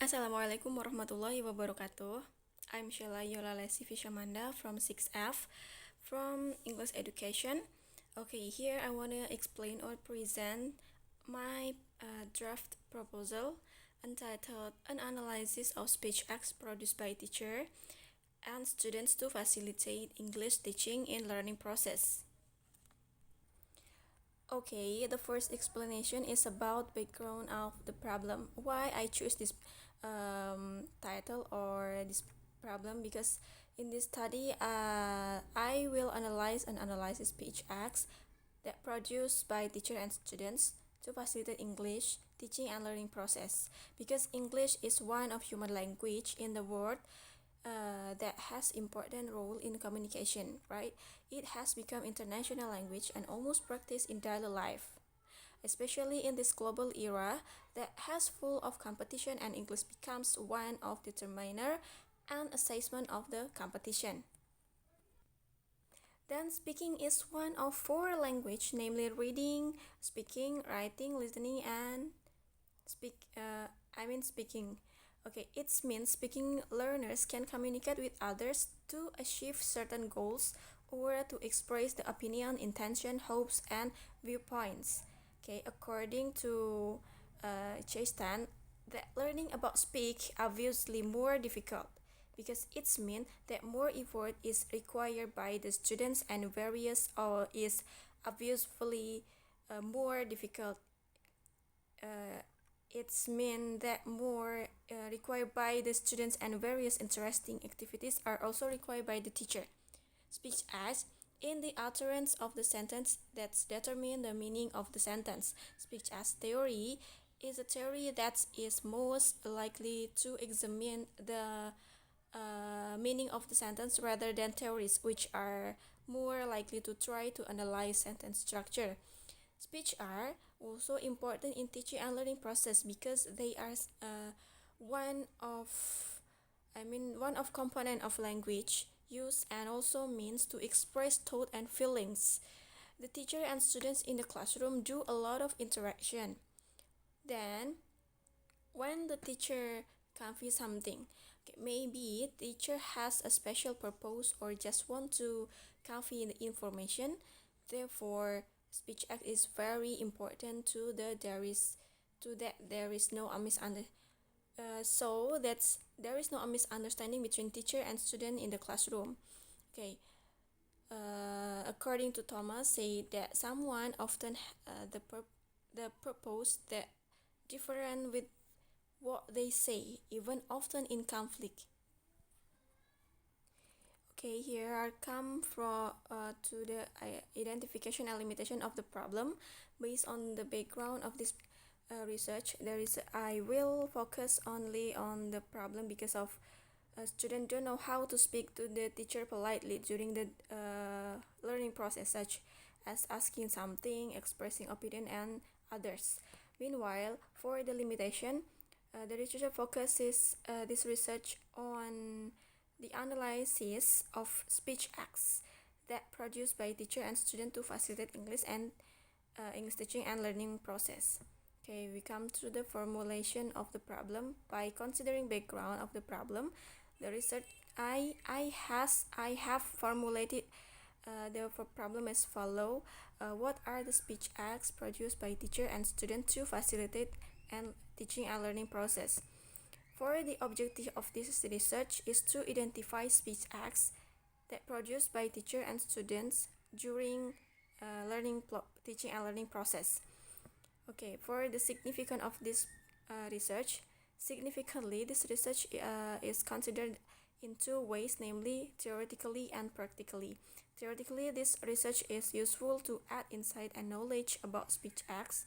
Assalamualaikum warahmatullahi wabarakatuh. I'm Sheilla Yolalessie Visyamanda from 6F from English Education. Okay, here I want to explain or present my draft proposal entitled An Analysis of Speech Acts Produced by Teacher and Students to Facilitate English Teaching in Learning Process. Okay, the first explanation is about background of the problem. Why I choose this title or this problem, because in this study I will analyze and analyze speech acts that produced by teacher and students to facilitate English teaching and learning process, because English is one of human language in the world that has important role in communication, right? It has become international language and almost practiced in daily life, especially in this global era that has full of competition, and English becomes one of the determiner and assessment of the competition. Then speaking is one of four language, namely reading, speaking, writing, listening, and speaking. Okay, it means speaking learners can communicate with others to achieve certain goals or to express the opinion, intention, hopes, and viewpoints. Okay, according to Chastan, that learning about speak obviously more difficult, because it means that more effort is required by the students and various or is obviously more difficult. It's mean that more required by the students and various interesting activities are also required by the teacher. Speech as in the utterance of the sentence that determine the meaning of the sentence. Speech as theory is a theory that is most likely to examine the meaning of the sentence rather than theories which are more likely to try to analyze sentence structure. Speech are also important in teaching and learning process, because they are one of one of component of language use and also means to express thought and feelings. The teacher and students in the classroom do a lot of interaction. Then when the teacher conveys something, maybe teacher has a special purpose or just want to convey the information. Therefore, speech act is very important to there is no misunderstanding. So that's there is no misunderstanding between teacher and student in the classroom. Okay. According to Thomas, say that someone often the purpose that different with what they say, even often in conflict. Okay, here are come from to the identification and limitation of the problem. Based on the background of this research, I will focus only on the problem because of students don't know how to speak to the teacher politely during the learning process, such as asking something, expressing opinion, and others. Meanwhile, for the limitation, the researcher focuses this research on the analysis of speech acts that produced by teacher and student to facilitate English and English teaching and learning process. Okay, we come to the formulation of the problem. By considering background of the problem, the research I have formulated the problem as follow. What are the speech acts produced by teacher and student to facilitate and teaching and learning process? For the objective of this research is to identify speech acts that produced by teacher and students during teaching and learning process. Okay, for the significance of this research, significantly this research is considered in two ways, namely theoretically and practically. Theoretically, this research is useful to add insight and knowledge about speech acts,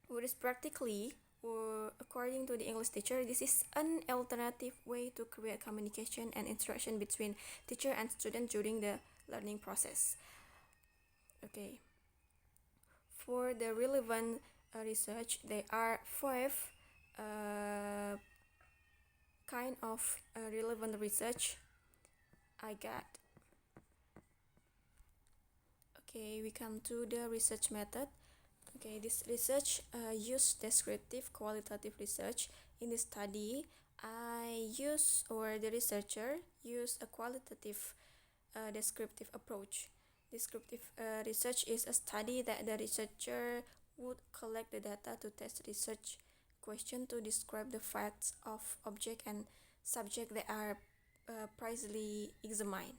whereas practically, or according to the English teacher, this is an alternative way to create communication and interaction between teacher and student during the learning process. Okay. For the relevant research, there are five kind of relevant research I got. Okay, we come to the research method. Okay, this research use descriptive qualitative research. In this study, the researcher use a qualitative descriptive approach. Descriptive research is a study that the researcher would collect the data to test research question to describe the facts of object and subject that are precisely examined.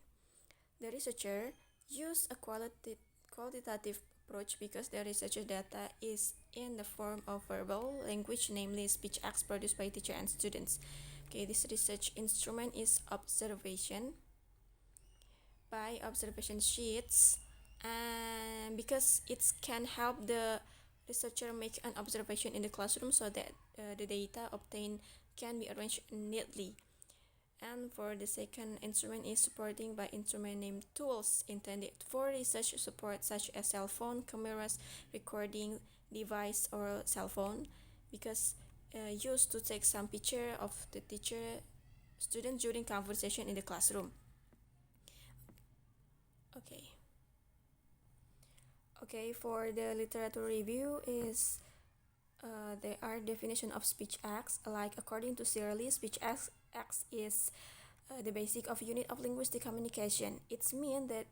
The researcher use a qualitative approach because the researcher data is in the form of verbal language, namely speech acts produced by teacher and students. Okay, this research instrument is observation by observation sheets, and because it can help the researcher make an observation in the classroom so that the data obtained can be arranged neatly. And for the second instrument is supporting by instrument named tools intended for research support such as cell phone, cameras, recording device or cell phone, because used to take some picture of the teacher student during conversation in the classroom. Okay. Okay, for the literature review is there are definition of speech acts, like according to Sheilla, speech acts is the basic of unit of linguistic communication. It means that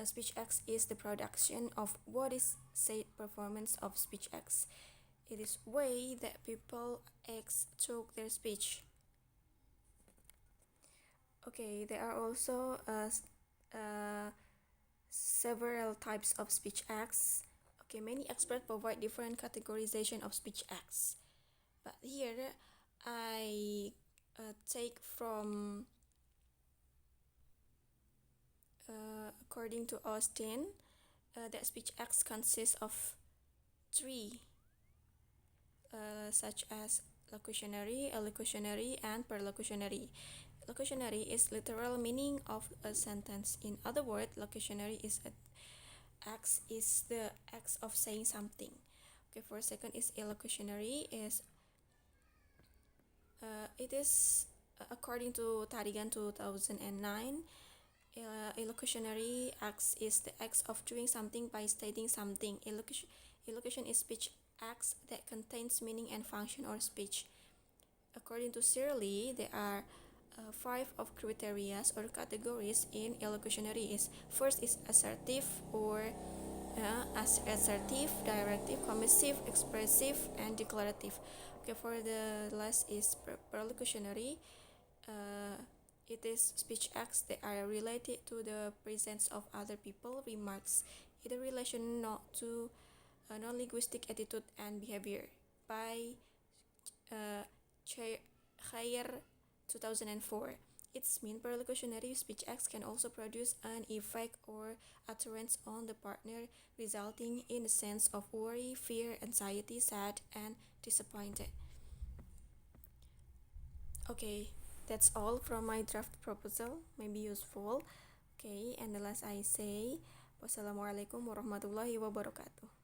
speech acts is the production of what is said performance of speech acts. It is way that people act through their speech. Okay, there are also several types of speech acts. Okay, many experts provide different categorization of speech acts, but here I take from according to Austin, that speech acts consist of three, such as locutionary, allocutionary, and perlocutionary. Locutionary is literal meaning of a sentence. In other words, locutionary is the act of saying something. Okay, for second is illocutionary is it is according to Tarigan 2009. Illocutionary acts is the act of doing something by stating something. Illocution is speech acts that contains meaning and function or speech. According to Sheilla, there are five of criteria or categories in illocutionary. Is first is assertive or assertive, directive, commissive, expressive, and declarative. Okay, for the last is perlocutionary. It is speech acts that are related to the presence of other people, remarks, in relation not to non-linguistic attitude and behavior by Sheilla 2004. Its mean perlocutionary speech acts can also produce an effect or utterance on the partner, resulting in a sense of worry, fear, anxiety, sad, and disappointed. Okay, that's all from my draft proposal. May be useful. Okay, and the last I say, wassalamualaikum warahmatullahi wabarakatuh.